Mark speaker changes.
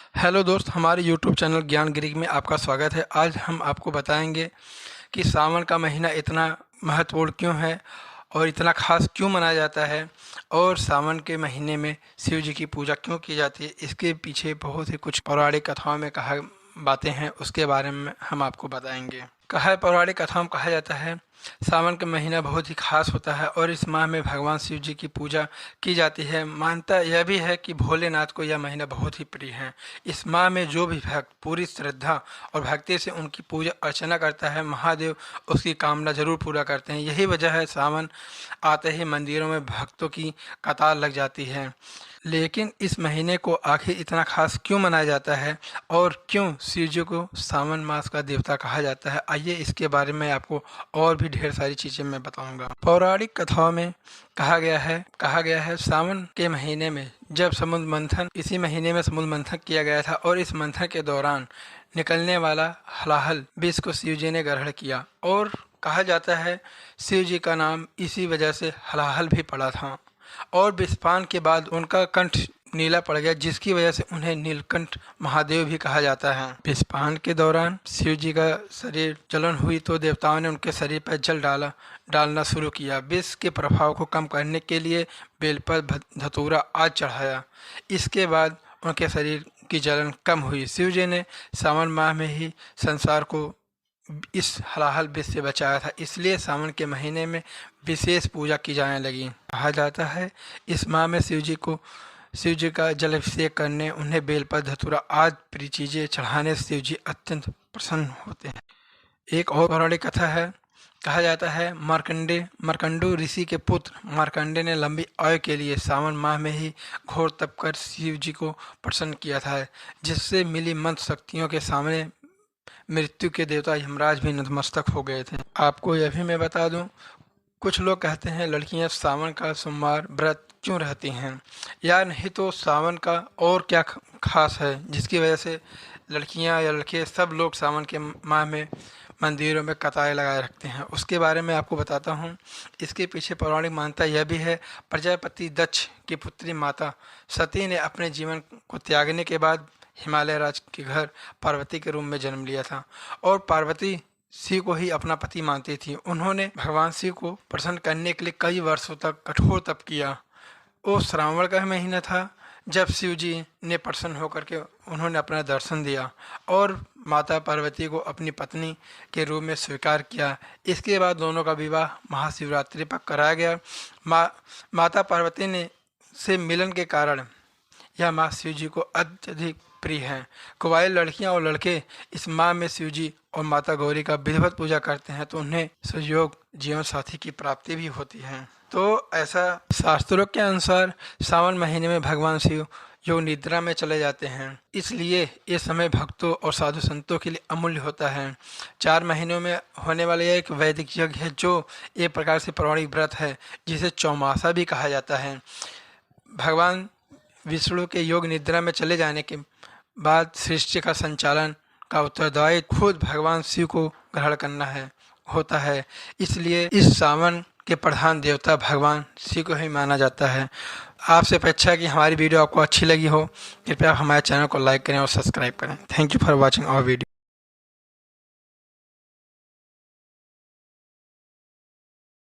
Speaker 1: Hello दोस्त, हमारे YouTube channel ज्ञान गिरी में आपका स्वागत है। आज हम आपको बताएंगे कि सावन का महीना इतना महत्वपूर्ण क्यों है और इतना खास क्यों मनाया जाता है, और सावन के महीने में शिव जी की पूजा क्यों की जाती है। इसके पीछे बहुत ही कुछ पौराणिक कथाओं में कहा बातें हैं, उसके बारे में हम आपको बताएंगे। पौराणिक कथाओं में कहा जाता है सावन का महीना बहुत ही खास होता है और इस माह में भगवान शिव जी की पूजा की जाती है। मान्यता यह भी है कि भोलेनाथ को यह महीना बहुत ही प्रिय है। इस माह में जो भी भक्त पूरी श्रद्धा और भक्ति से उनकी पूजा अर्चना करता है, महादेव उसकी कामना जरूर पूरा करते हैं। यही वजह है सावन आते ही मंदिरों में भक्तों की कतार लग जाती है। लेकिन इस महीने को आखिर इतना खास क्यों मनाया जाता है और क्यों शिव जी को सावन मास का देवता कहा जाता है, आइए इसके बारे में आपको और भी ढेर सारी चीज़ें मैं बताऊंगा। पौराणिक कथाओं में कहा गया है सावन के महीने में जब समुद्र मंथन इसी महीने में समुद्र मंथन किया गया था और इस मंथन के दौरान निकलने वाला हलाहल विष को शिव जी ने ग्रहण किया, और कहा जाता है शिव जी का नाम इसी वजह से हलाहल भी पड़ा था। और विषपान के बाद उनका कंठ नीला पड़ गया, जिसकी वजह से उन्हें नीलकंठ महादेव भी कहा जाता है। विषपान के दौरान शिव जी का शरीर जलन हुई तो देवताओं ने उनके शरीर पर जल डालना शुरू किया। विष के प्रभाव को कम करने के लिए बेलपत्र धतूरा आदि चढ़ाया। इसके बाद उनके शरीर की जलन कम हुई। शिव जी ने सावन माह में ही संसार को इस हलाहल विष से बचाया था, इसलिए सावन के महीने में विशेष पूजा की जाने लगी। कहा जाता है इस माह में शिव जी का जल अभिषेक करने, उन्हें बेलपत्र धतूरा आदि प्रिय चीजें चढ़ाने से शिव जी अत्यंत प्रसन्न होते हैं। एक और पौराणिक कथा है। कहा जाता है मार्कंडू ऋषि के पुत्र मार्कंडे ने लंबी आयु के लिए सावन माह में ही घोर तप कर शिव जी को प्रसन्न किया था, जिससे मिली मंत्र शक्तियों के सामने मृत्यु के देवता यमराज भी नतमस्तक हो गए थे। आपको यह भी मैं बता दूं, कुछ लोग कहते हैं लड़कियां सावन का सोमवार व्रत क्यों रहती हैं, या नहीं तो सावन का और क्या खास है जिसकी वजह से लड़कियां या लड़के सब लोग सावन के माह में मंदिरों में कतारें लगाए रखते हैं। उसके बारे में आपको बताता हूँ। इसके पीछे पौराणिक मान्यता यह भी है, प्रजापति दक्ष की पुत्री माता सती ने अपने जीवन को त्यागने के बाद हिमालय राज के घर पार्वती के रूप में जन्म लिया था, और पार्वती शिव को ही अपना पति मानती थी। उन्होंने भगवान शिव को प्रसन्न करने के लिए कई वर्षों तक कठोर तप किया। वो श्रावण का महीना था जब शिव जी ने प्रसन्न होकर के उन्होंने अपना दर्शन दिया और माता पार्वती को अपनी पत्नी के रूप में स्वीकार किया। इसके बाद दोनों का विवाह महाशिवरात्रि पर कराया गया। माता पार्वती ने से मिलन के कारण यह माँ शिव जी को अत्यधिक प्रिय है। कुंवारी लड़कियां और लड़के इस माह में शिव जी और माता गौरी का विधिवत पूजा करते हैं तो उन्हें सुयोग जीवन साथी की प्राप्ति भी होती है। तो ऐसा शास्त्रों के अनुसार सावन महीने में भगवान शिव योग निद्रा में चले जाते हैं, इसलिए ये समय भक्तों और साधु संतों के लिए अमूल्य होता है। 4 महीनों में होने वाला यह एक वैदिक यज्ञ है जो एक प्रकार से पौराणिक व्रत है, जिसे चौमासा भी कहा जाता है। भगवान विष्णु के योग निद्रा में चले जाने के बाद सृष्टि का संचालन का उत्तरदायित्व खुद भगवान शिव को ग्रहण करना होता है। इसलिए इस सावन के प्रधान देवता भगवान शिव को ही माना जाता है। आपसे अपेक्षा है कि हमारी वीडियो आपको अच्छी लगी हो, कृपया हमारे चैनल को लाइक करें और सब्सक्राइब करें। Thank you for watching our video.